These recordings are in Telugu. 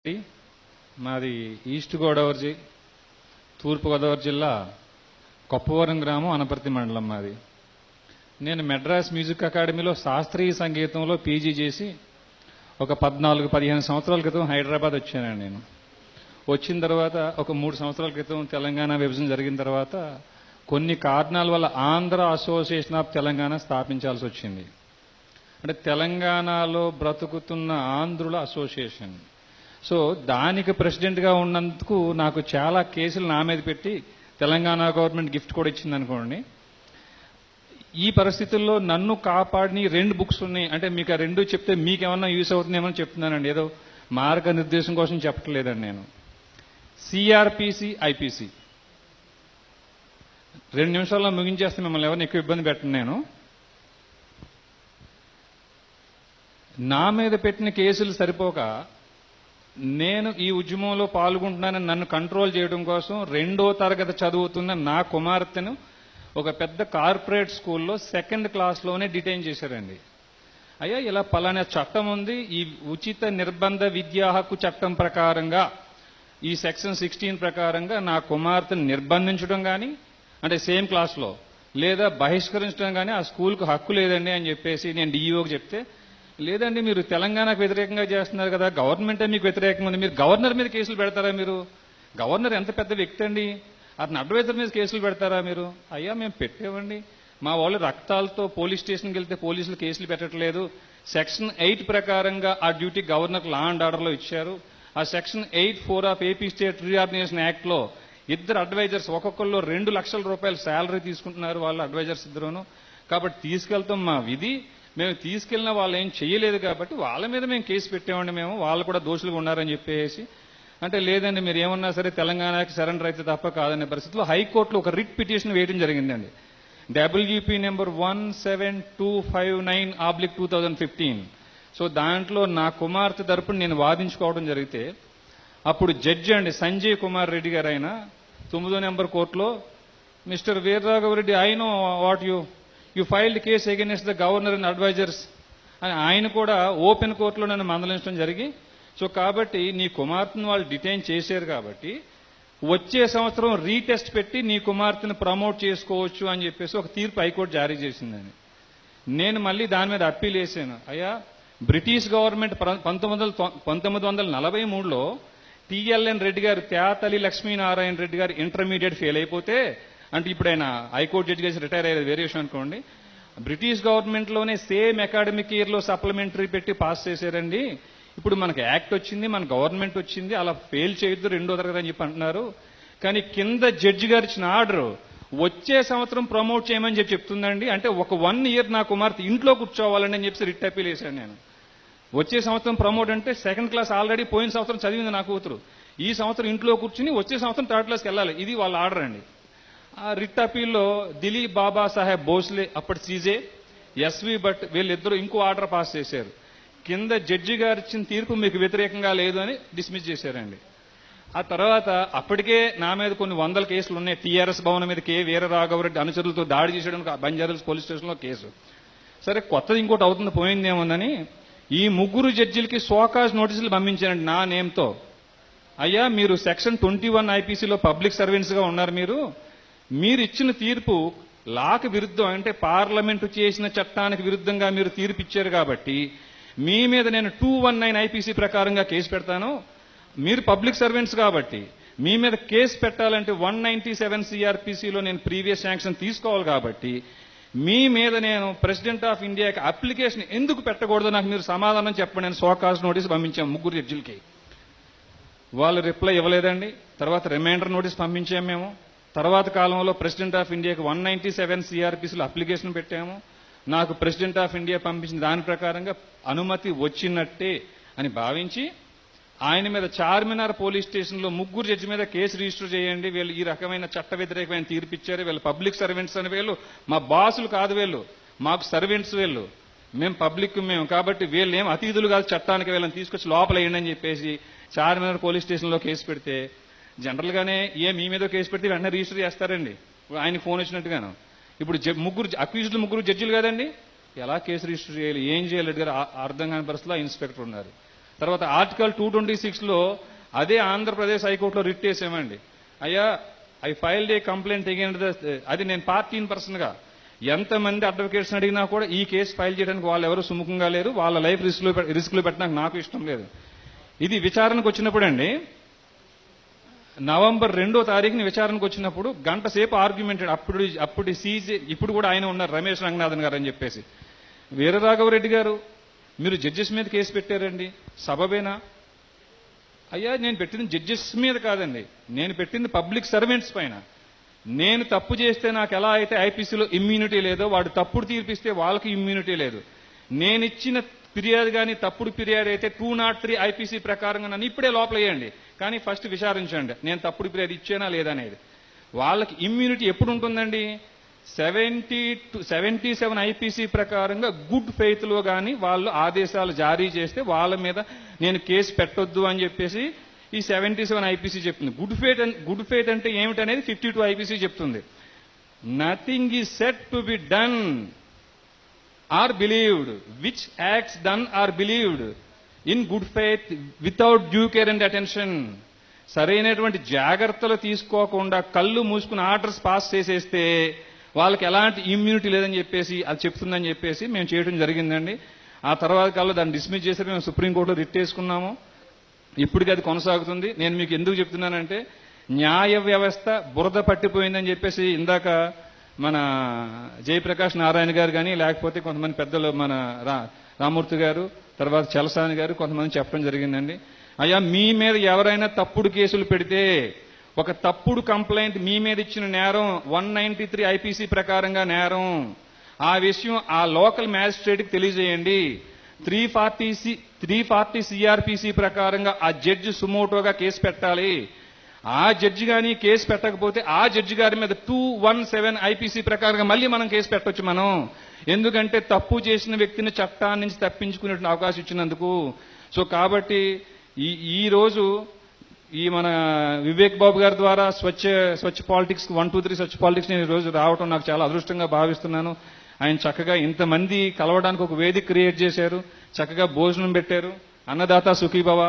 మాది ఈస్ట్ గోదావరి తూర్పు గోదావరి జిల్లా కొప్పవరం గ్రామం అనపర్తి మండలం మాది. నేను మెడ్రాస్ మ్యూజిక్ అకాడమీలో శాస్త్రీయ సంగీతంలో పీజీ చేసి ఒక 14-15 సంవత్సరాల క్రితం హైదరాబాద్ వచ్చానండి. నేను వచ్చిన తర్వాత ఒక 3 సంవత్సరాల క్రితం తెలంగాణ విభజన జరిగిన తర్వాత కొన్ని కారణాల వల్ల ఆంధ్ర అసోసియేషన్ ఆఫ్ తెలంగాణ స్థాపించాల్సి వచ్చింది. అంటే తెలంగాణలో బ్రతుకుతున్న ఆంధ్రుల అసోసియేషన్. సో దానికి ప్రెసిడెంట్గా ఉన్నందుకు నాకు చాలా కేసులు నా మీద పెట్టి తెలంగాణ గవర్నమెంట్ గిఫ్ట్ కూడా ఇచ్చింది అనుకోండి. ఈ పరిస్థితుల్లో నన్ను కాపాడిని 2 బుక్స్ ఉన్నాయి. అంటే మీకు ఆ 2 చెప్తే మీకేమన్నా యూస్ అవుతుందేమో చెప్తున్నానండి. ఏదో మార్గనిర్దేశం కోసం చెప్పట్లేదండి. నేను సిఆర్పిసి ఐపీసీ 2 నిమిషాల్లో ముగించేస్తే మిమ్మల్ని ఎవరిని ఎక్కువ ఇబ్బంది పెట్టను. నేను నా మీద పెట్టిన కేసులు సరిపోక నేను ఈ ఉద్యమంలో పాల్గొంటున్నానని నన్ను కంట్రోల్ చేయడం కోసం 2వ తరగతి చదువుతున్న నా కుమార్తెను ఒక పెద్ద కార్పొరేట్ స్కూల్లో 2nd క్లాస్లోనే డిటైన్ చేశారండి. అయ్యా ఇలా పలానా చట్టం ఉంది, ఈ ఉచిత నిర్బంధ విద్యా హక్కు చట్టం ప్రకారంగా ఈ సెక్షన్ 16 ప్రకారంగా నా కుమార్తెను నిర్బంధించడం కానీ అంటే సేమ్ క్లాస్లో లేదా బహిష్కరించడం కానీ ఆ స్కూల్కు హక్కు లేదండి అని చెప్పేసి నేను డిఈఓకి చెప్తే, లేదండి మీరు తెలంగాణకు వ్యతిరేకంగా చేస్తున్నారు కదా, గవర్నమెంటే మీకు వ్యతిరేకంగా ఉంది, మీరు గవర్నర్ మీద కేసులు పెడతారా? మీరు గవర్నర్ ఎంత పెద్ద వ్యక్తి అండి, అతని అడ్వైజర్ మీద కేసులు పెడతారా మీరు? అయ్యా మేము పెట్టేవండి, మా వాళ్ళు రక్తాలతో పోలీస్ స్టేషన్కి వెళ్తే పోలీసులు కేసులు పెట్టట్లేదు. సెక్షన్ 8 ప్రకారంగా ఆ డ్యూటీ గవర్నర్ లా అండ్ ఆర్డర్లో ఇచ్చారు. ఆ section 8(4) of AP state reorganisation యాక్ట్లో 2 అడ్వైజర్స్ ఒక్కొక్కళ్ళు 2 లక్షల రూపాయలు శాలరీ తీసుకుంటున్నారు వాళ్ళు అడ్వైజర్స్ ఇద్దరును. కాబట్టి తీసుకెళ్తాం మా విధి, మేము తీసుకెళ్లిన వాళ్ళు ఏం చేయలేదు కాబట్టి వాళ్ళ మీద మేము కేసు పెట్టామండి. మేము వాళ్ళు కూడా దోషులుగా ఉన్నారని చెప్పేసి అంటే లేదండి మీరు ఏమన్నా సరే తెలంగాణకి సరెండర్ అయితే తప్ప కాదనే పరిస్థితిలో హైకోర్టులో ఒక రిట్ పిటిషన్ వేయడం జరిగిందండి. WP number 17259/2015. సో దాంట్లో నా కుమార్తె తరపున నేను వాదించుకోవడం జరిగితే అప్పుడు జడ్జి అండి సంజయ్ కుమార్ రెడ్డి గారు ఆయన 9వ నెంబర్ కోర్టులో, mister Veeraraghavareddy, I know what you filed case against the governor and advisers అని ఆయన కూడా ఓపెన్ కోర్టులో నన్ను మందలించడం జరిగి, సో కాబట్టి నీ కుమార్తెను వాళ్ళు డిటైన్ చేశారు కాబట్టి వచ్చే సంవత్సరం రీటెస్ట్ పెట్టి నీ కుమార్తెను ప్రమోట్ చేసుకోవచ్చు అని చెప్పేసి ఒక తీర్పు హైకోర్టు జారీ చేసిందని. నేను మళ్ళీ దాని మీద అప్పీల్ వేసాను. అయ్యా బ్రిటిష్ గవర్నమెంట్ 1943లో టిఎల్ఎన్ రెడ్డి గారు, త్యాతలి లక్ష్మీనారాయణ రెడ్డి గారు ఇంటర్మీడియట్ ఫెయిల్ అయిపోతే, అంటే ఇప్పుడు ఆయన హైకోర్టు జడ్జి చేసి రిటైర్ అయ్యేది వేరే విషయం అనుకోండి, బ్రిటిష్ గవర్నమెంట్లోనే సేమ్ అకాడమిక్ ఇయర్లో సప్లిమెంటరీ పెట్టి పాస్ చేశారండి. ఇప్పుడు మనకు యాక్ట్ వచ్చింది, మన గవర్నమెంట్ వచ్చింది, అలా ఫెయిల్ చేయొద్దు 2వ తరగతి అని చెప్పి అంటున్నారు. కానీ కింద జడ్జి గారు ఇచ్చిన ఆర్డర్ వచ్చే సంవత్సరం ప్రమోట్ చేయమని చెప్పి చెప్తుందండి. అంటే ఒక 1 ఇయర్ నా కుమార్తె ఇంట్లో కూర్చోవాలండి అని చెప్పి రిట్ అప్పీల్ వేశాను నేను. వచ్చే సంవత్సరం ప్రమోట్ అంటే 2nd క్లాస్ ఆల్రెడీ పోయిన సంవత్సరం చదివింది నా కూతురు, ఈ సంవత్సరం ఇంట్లో కూర్చుని వచ్చే సంవత్సరం 3rd క్లాస్కి వెళ్ళాలి. ఇది వాళ్ళ ఆర్డర్ అండి. ఆ రిట్ అప్పీల్లో దిలీప్ బాబా సాహెబ్ భోస్లే అప్పటి సీజే, ఎస్వి భట్ వీళ్ళిద్దరూ ఇంకో ఆర్డర్ పాస్ చేశారు. కింద జడ్జి గారు ఇచ్చిన తీర్పు మీకు వ్యతిరేకంగా లేదు అని డిస్మిస్ చేశారండి. ఆ తర్వాత అప్పటికే నా మీద కొన్ని 100 కేసులు ఉన్నాయి. టీఆర్ఎస్ భవనం మీద వీరరాఘవరెడ్డి అనుచరులతో దాడి చేసేయడానికి బంజారాహిల్స్ పోలీస్ స్టేషన్లో కేసు. సరే కొత్తది ఇంకోటి అవుతుంది పోయిందేమోందని ఈ 3 జడ్జిలకి షోకాజ్ నోటీసులు పంపించారండి నా నేమ్తో. అయ్యా మీరు సెక్షన్ 21 ఐపీసీలో పబ్లిక్ సర్వెంట్స్గా ఉన్నారు, మీరు ఇచ్చిన తీర్పు లాకు విరుద్ధం, అంటే పార్లమెంటు చేసిన చట్టానికి విరుద్ధంగా మీరు తీర్పు ఇచ్చారు కాబట్టి మీ మీద నేను 219 ఐపీసీ ప్రకారంగా కేసు పెడతాను. మీరు పబ్లిక్ సర్వెంట్స్ కాబట్టి మీ మీద కేసు పెట్టాలంటే 197 సిఆర్పిసిలో నేను ప్రీవియస్ శాంక్షన్ తీసుకోవాలి కాబట్టి మీ మీద నేను ప్రెసిడెంట్ ఆఫ్ ఇండియాకి అప్లికేషన్ ఎందుకు పెట్టకూడదో నాకు మీరు సమాధానం చెప్పండి అని షోకాజ్ నోటీస్ పంపించాం 3 జడ్జిలకి. వాళ్ళు రిప్లై ఇవ్వలేదండి. తర్వాత రిమైండర్ నోటీస్ పంపించాము మేము. తర్వాత కాలంలో ప్రెసిడెంట్ ఆఫ్ ఇండియాకి 197 సిఆర్పిసిలో అప్లికేషన్ పెట్టాము. నాకు ప్రెసిడెంట్ ఆఫ్ ఇండియా పంపించిన దాని ప్రకారంగా అనుమతి వచ్చినట్టే అని భావించి ఆయన మీద చార్మినార్ పోలీస్ స్టేషన్లో 3 జడ్జి మీద కేసు రిజిస్టర్ చేయండి, వీళ్ళు ఈ రకమైన చట్ట వ్యతిరేకమైన తీర్పు ఇచ్చారు, వీళ్ళు పబ్లిక్ సర్వెంట్స్ అని, వీళ్ళు మా బాసులు కాదు, వీళ్ళు మాకు సర్వెంట్స్, వీళ్ళు మేము పబ్లిక్ కాబట్టి వీళ్ళు ఏం అతిథులు కాదు చట్టానికి, వీళ్ళని తీసుకొచ్చి లోపల వేయండి అని చెప్పేసి చార్మినార్ పోలీస్ స్టేషన్లో కేసు పెడితే జనరల్గానే మీ మీద కేసు పెడితే వెంటనే రిజిస్టర్ చేస్తారండి ఆయనకి ఫోన్ వచ్చినట్టుగాను. ఇప్పుడు 3 అక్యూజ్డ్ 3 జడ్జిలు కదండి, ఎలా కేసు రిజిస్టర్ చేయాలి, ఏం చేయాలి గారు అర్థం కాని పరిస్థితిలో ఇన్స్పెక్టర్ ఉన్నారు. తర్వాత ఆర్టికల్ 226లో అదే ఆంధ్రప్రదేశ్ హైకోర్టులో రిట్ చేసామండి. అయ్యా I filed A complaint against అది నేను పార్టీని పర్సన్ గా ఎంతమంది అడ్వకేట్స్ అడిగినా కూడా ఈ కేసు ఫైల్ చేయడానికి వాళ్ళు ఎవరు సుముఖంగా లేరు, వాళ్ళ లైఫ్ రిస్క్ లో పెట్టడానికి నాకు ఇష్టం లేదు. ఇది విచారణకు వచ్చినప్పుడు అండి, నవంబర్ 2వ తారీఖుని విచారణకు వచ్చినప్పుడు గంట సేపు ఆర్గ్యుమెంట్. అప్పుడు సీజే ఇప్పుడు కూడా ఆయన ఉన్నారు, రమేష్ రంగనాథన్ గారు అని చెప్పేసి. వీరరాఘవరెడ్డి గారు మీరు జడ్జెస్ మీద కేసు పెట్టారండి, సబబేనా? అయ్యా నేను పెట్టింది జడ్జెస్ మీద కాదండి, నేను పెట్టింది పబ్లిక్ సర్వెంట్స్ పైన. నేను తప్పు చేస్తే నాకు ఎలా అయితే ఐపీసీలో ఇమ్యూనిటీ లేదో, వాడు తప్పుడు తీర్పిస్తే వాళ్ళకి ఇమ్యూనిటీ లేదు. నేను ఇచ్చిన ఫిర్యాదు కానీ తప్పుడు ఫిర్యాదు అయితే 203 ఐపీసీ ప్రకారంగా నన్ను ఇప్పుడే లోపల వేయండి, కానీ ఫస్ట్ విచారించండి నేను తప్పుడు ఫిర్యాదు ఇచ్చేనా లేదనేది. వాళ్ళకి ఇమ్యూనిటీ ఎప్పుడు ఉంటుందండి? 77 ఐపీసీ ప్రకారంగా గుడ్ ఫెయిత్ లో కానీ వాళ్ళు ఆదేశాలు జారీ చేస్తే వాళ్ళ మీద నేను కేసు పెట్టొద్దు అని చెప్పేసి ఈ 77 ఐపీసీ చెప్తుంది. గుడ్ ఫెయిత్ అంటే ఏమిటనేది 52 ఐపీసీ చెప్తుంది. Nothing is set to be done or believed which acts done or believed in good faith without due care and attention. సరైనటువంటి జాగ్రత్తలు తీసుకోకుండా కళ్ళు మూసుకుని ఆర్డర్స్ పాస్ చేసేస్తే వాళ్ళకి ఎలాంటి ఇమ్యూనిటీ లేదని చెప్పేసి అది చెప్తుందని చెప్పేసి మేము చేయడం జరిగిందండి. ఆ తర్వాత కాలంలో దాన్ని డిస్మిస్ చేసి మేము సుప్రీంకోర్టులో రిట్ చేసుకున్నాము. ఇప్పటికీ అది కొనసాగుతుంది. నేను మీకు ఎందుకు చెప్తున్నానంటే న్యాయ వ్యవస్థ బురద పట్టిపోయిందని చెప్పేసి ఇందాక మన జయప్రకాష్ నారాయణ గారు కానీ లేకపోతే కొంతమంది పెద్దలు మన రామూర్తి గారు తర్వాత చలసాని గారు కొంతమంది చెప్పడం జరిగిందండి. అయ్యా మీ మీద ఎవరైనా తప్పుడు కేసులు పెడితే ఒక తప్పుడు కంప్లైంట్ మీ మీద ఇచ్చిన నేరం 193 ఐపీసీ ప్రకారంగా నేరం. ఆ విషయం ఆ లోకల్ మ్యాజిస్ట్రేట్కి తెలియజేయండి. 340 సిఆర్పిసి ప్రకారంగా ఆ జడ్జి సుమోటోగా కేసు పెట్టాలి. ఆ జడ్జి కానీ కేసు పెట్టకపోతే ఆ జడ్జి గారి మీద 217 ఐపీసీ ప్రకారంగా మళ్ళీ మనం కేసు పెట్టొచ్చు మనం. ఎందుకంటే తప్పు చేసిన వ్యక్తిని చట్టాన్ని నుంచి తప్పించుకునే అవకాశం ఇచ్చినందుకు. సో కాబట్టి ఈ రోజు ఈ మన వివేక్ బాబు గారి ద్వారా స్వచ్ఛ పాలిటిక్స్ 123 స్వచ్ఛ పాలిటిక్స్ నేను ఈ రోజు రావటం నాకు చాలా అదృష్టంగా భావిస్తున్నాను. ఆయన చక్కగా ఇంతమంది కలవడానికి ఒక వేదిక క్రియేట్ చేశారు, చక్కగా భోజనం పెట్టారు. అన్నదాత సుఖీభవ,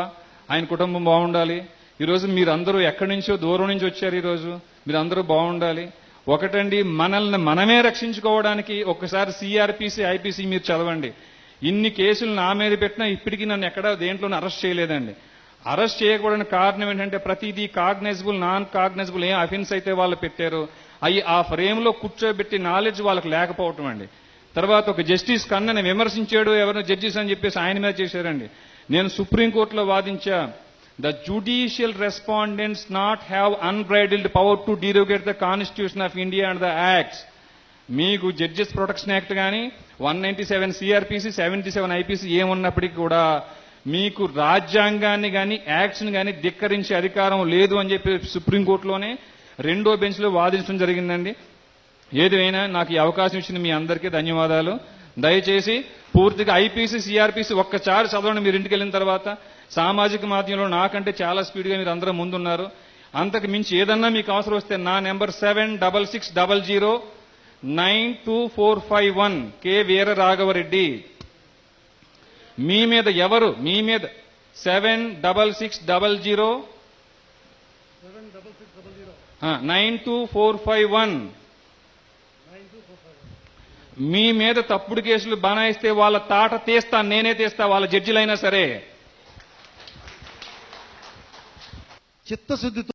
ఆయన కుటుంబం బాగుండాలి. ఈరోజు మీరందరూ ఎక్కడి నుంచో దూరం నుంచి వచ్చారు, ఈరోజు మీరందరూ బాగుండాలి. ఒకటండి, మనల్ని మనమే రక్షించుకోవడానికి ఒక్కసారి సిఆర్పిసి ఐపీసీ మీరు చదవండి. ఇన్ని కేసులు నా మీద పెట్టినా ఇప్పటికీ నన్ను ఎక్కడా దేంట్లోనూ అరెస్ట్ చేయలేదండి. అరెస్ట్ చేయకపోవడానికి కారణం ఏంటంటే ప్రతిదీ కాగ్నైజబుల్ నాన్ కాగ్నైజబుల్ ఏ అఫెన్స్ అయితే వాళ్ళు పెట్టారు అవి ఆ ఫ్రేమ్ లో కూర్చోబెట్టి నాలెడ్జ్ వాళ్ళకి లేకపోవటం అండి. తర్వాత ఒక జస్టిస్ కన్నని విమర్శించాడు ఎవరైనా జడ్జిస్ అని చెప్పేసి ఆయన మీద చేశారండి. నేను సుప్రీంకోర్టులో వాదించా, the judicial respondents not have unbridled power to derogate the constitution of India and the acts. మీకు జడ్జెస్ ప్రొటెక్షన్ యాక్ట్ కానీ 197 సిఆర్పిసి 77 ఐపీసీ ఏమున్నప్పటికీ కూడా మీకు రాజ్యాంగాన్ని కానీ యాక్ట్స్ ని కానీ ధిక్కరించే అధికారం లేదు అని చెప్పి సుప్రీంకోర్టులోనే 2వ బెంచ్ లో వాదించడం జరిగిందండి. ఏదైనా నాకు ఈ అవకాశం ఇచ్చిన మీ అందరికీ ధన్యవాదాలు. దయచేసి పూర్తిగా ఐపీసీ సిఆర్పిసి ఒక్కసారి చదవండి మీరు ఇంటికి వెళ్ళిన తర్వాత. సామాజిక మాధ్యమంలో నాకంటే చాలా స్పీడ్గా మీరు అందరూ ముందున్నారు. అంతకు మించి ఏదన్నా మీకు అవసరం వస్తే నా నెంబర్ 7660092451 కె వీర రాఘవరెడ్డి. మీ మీద 7660092451 మీ మీద తప్పుడు కేసులు బనాయిస్తే వాళ్ళ తాట తీస్తా, నేనే తీస్తా, వాళ్ళ జడ్జిలైనా సరే. చిత్తశుద్ధితో